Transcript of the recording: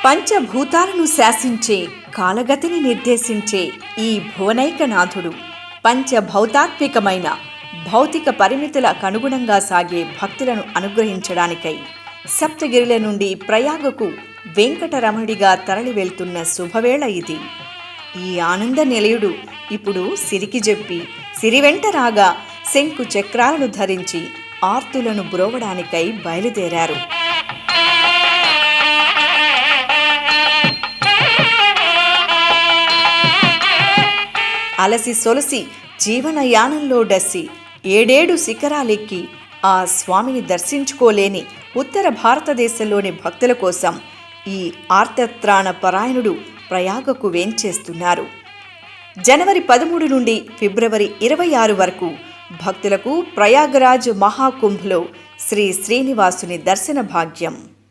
పంచభూతాలను శాసించే, కాలగతిని నిర్దేశించే ఈ భువనైకనాథుడు పంచభౌతాత్మికమైన భౌతిక పరిమితులకు అనుగుణంగా సాగే భక్తులను అనుగ్రహించడానికై సప్తగిరిల నుండి ప్రయాగకు వెంకటరమణుడిగా తరలి వెళ్తున్న శుభవేళ ఇది. ఈ ఆనంద నిలయుడు ఇప్పుడు సిరికి చెప్పి సిరి వెంట రాగా శంకు చక్రాలను ధరించి ఆర్తులను బ్రోవడానికై బయలుదేరారు. అలసి సొలసి జీవనయానంలో డస్సి 7 శిఖరాలెక్కి ఆ స్వామిని దర్శించుకోలేని ఉత్తర భారతదేశంలోని భక్తుల కోసం ఈ ఆర్తత్రాణ పరాయణుడు ప్రయాగకు వేంచేస్తున్నారు. జనవరి 13 నుండి ఫిబ్రవరి 26 వరకు భక్తులకు ప్రయాగరాజ్ మహాకుంభ్లో శ్రీ శ్రీనివాసుని దర్శన భాగ్యం.